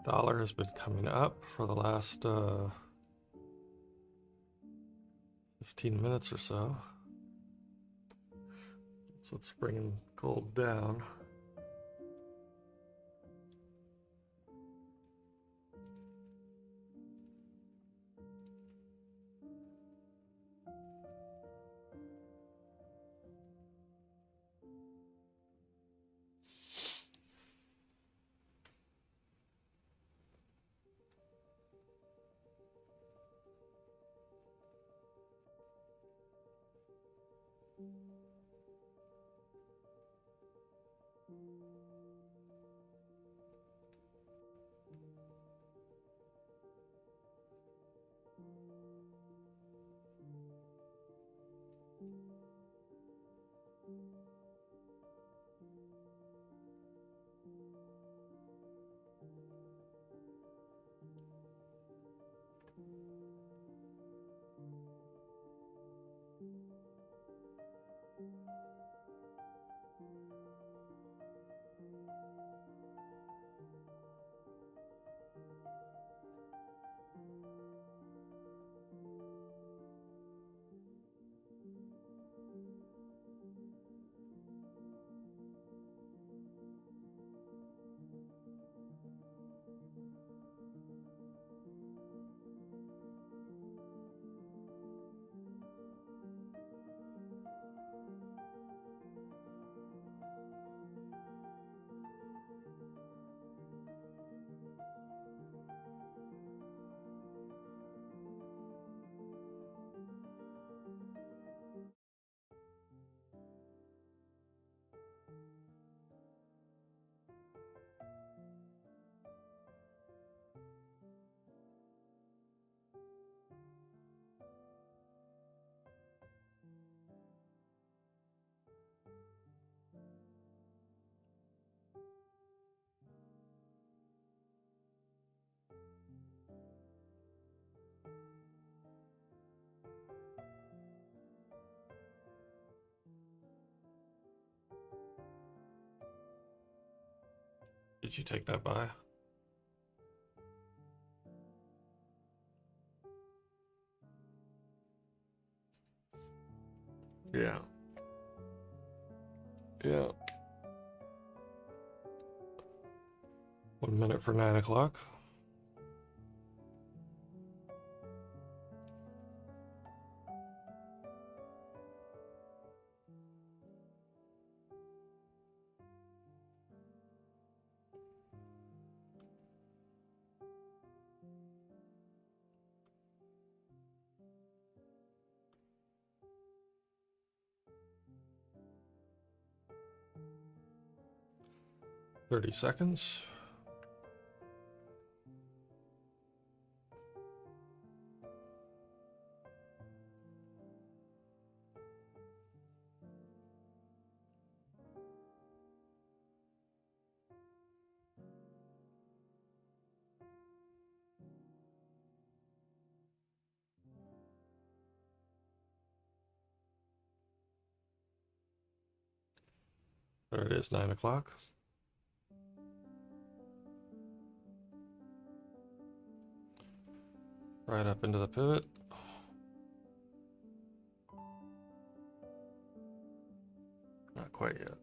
Dollar has been coming up for the last 15 minutes or so. So it's bringing gold down. Did you take that buy? Yeah. Yeah. 1 minute for 9 o'clock. Thirty seconds. There it is, 9 o'clock. Right up into the pivot. Not quite yet.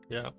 Yeah.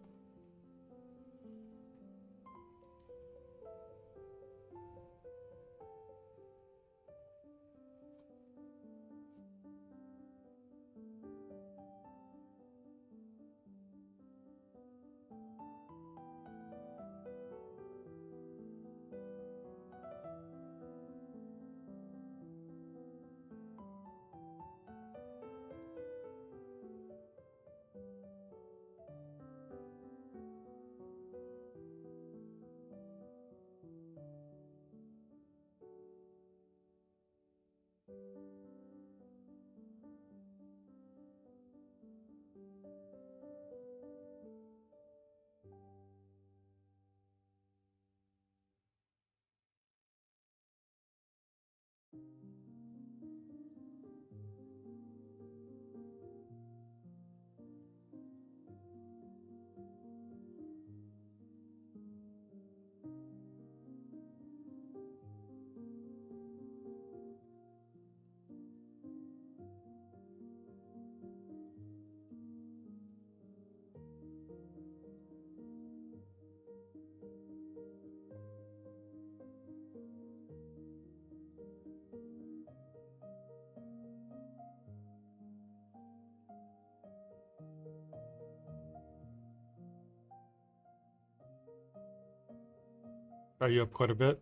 Are you up quite a bit?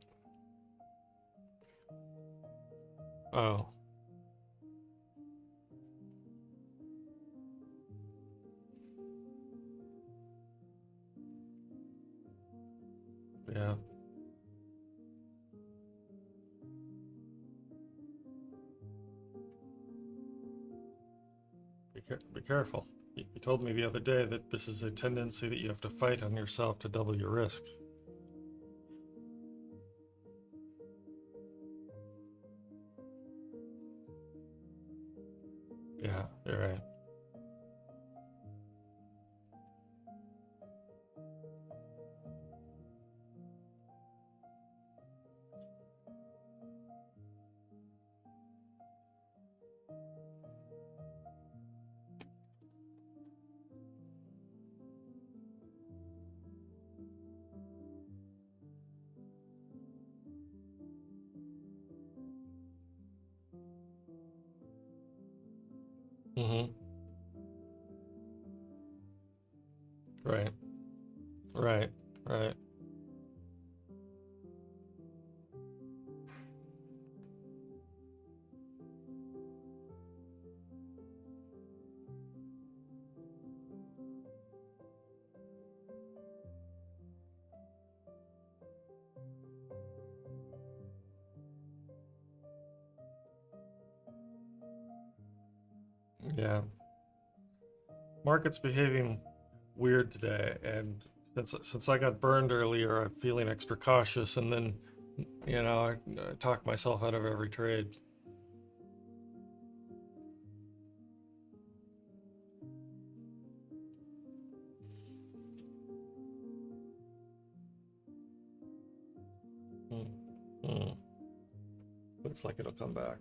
Oh. Yeah. Be careful. You told me the other day that this is a tendency that you have to fight on yourself to double your risk. Yeah, you're right. Mm-hmm. Right. Right. Right. Yeah. Market's behaving weird today, and since I got burned earlier, I'm feeling extra cautious, and then, I talk myself out of every trade. Hmm. Hmm. Looks like it'll come back.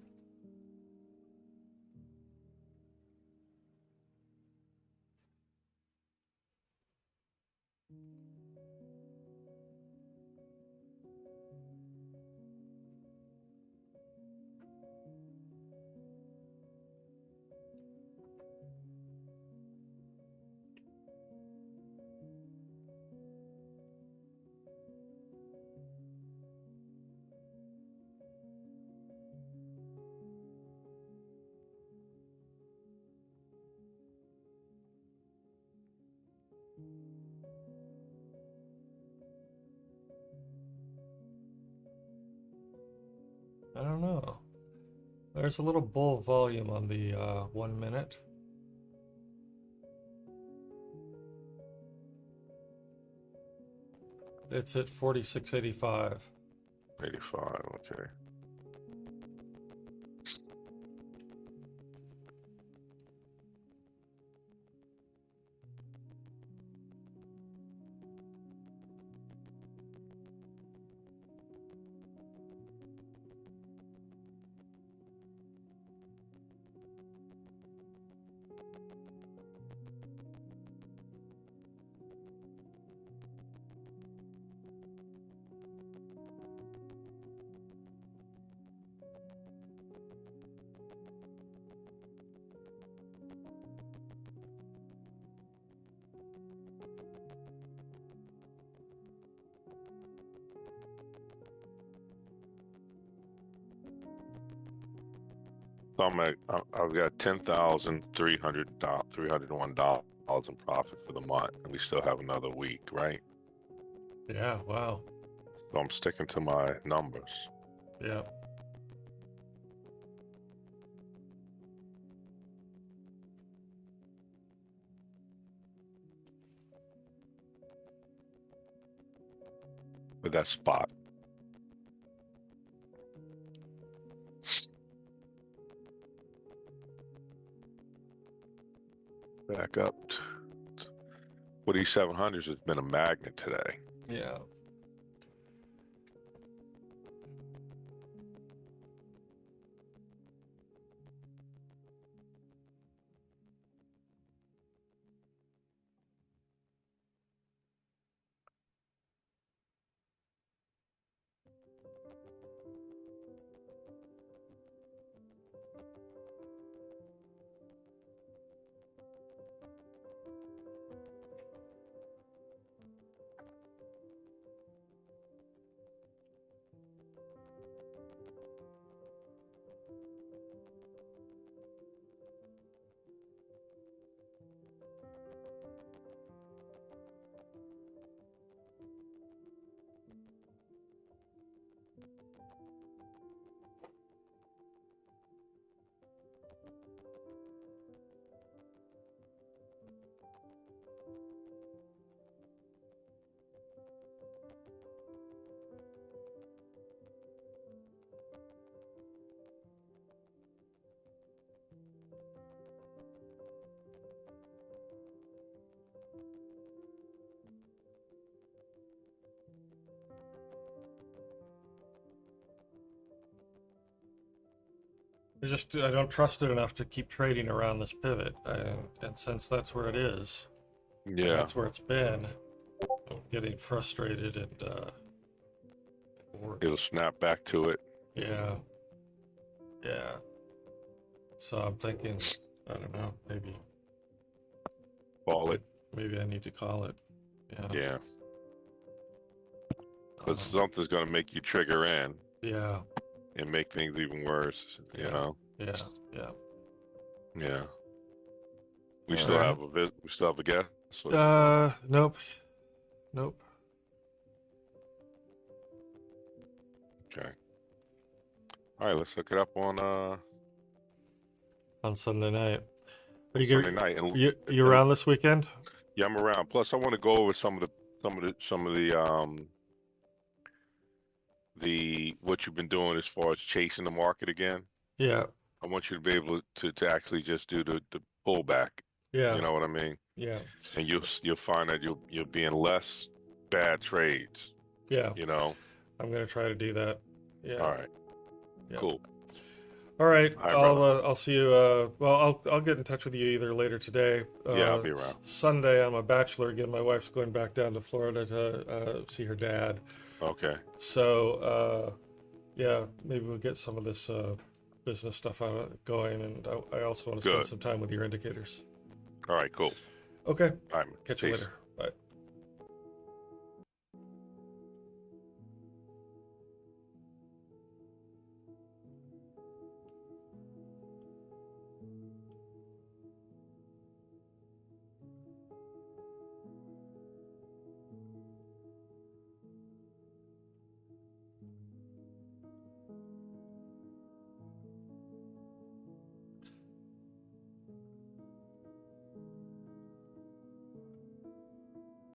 I don't know. There's a little bull volume on the 1 minute. It's at 46.85. 85, okay. So I've got $10,301 in profit for the month, and we still have another week, right? Yeah, wow. So I'm sticking to my numbers. Yeah. But that's spot. Back up. 4700s has been a magnet today. Yeah. I don't trust it enough to keep trading around this pivot, and since that's where it is, and Yeah. that's where it's been, I'm getting frustrated and bored. It'll snap back to it. Yeah, yeah. So I'm thinking, I don't know, maybe Call it. maybe I need to call it. Yeah. Yeah. Because something's going to make you trigger in Yeah. and make things even worse, you Yeah. know? Yeah. Yeah. Yeah. We All still right. have we still have a guess? Nope. Nope. Okay. All right, let's look it up on On Sunday night. Sunday night. And You around this weekend? yeah, I'm around. Plus, I want to go over some of the what you've been doing as far as chasing the market again. Yeah. I want you to be able to actually just do the pullback. Yeah. You know what I mean? Yeah. And you'll find that you'll be in less bad trades. Yeah. You know. I'm gonna try to do that. Yeah. All right. Yeah. Cool. All right. All right, I'll see you. Well, I'll get in touch with you either later today. Yeah, I'll be around. Sunday, I'm a bachelor again. My wife's going back down to Florida to see her dad. Okay. So, yeah, maybe we'll get some of this business stuff going, and I also want to spend Good. some time with your indicators. All right. Cool. Okay. All right. Catch you Peace. later.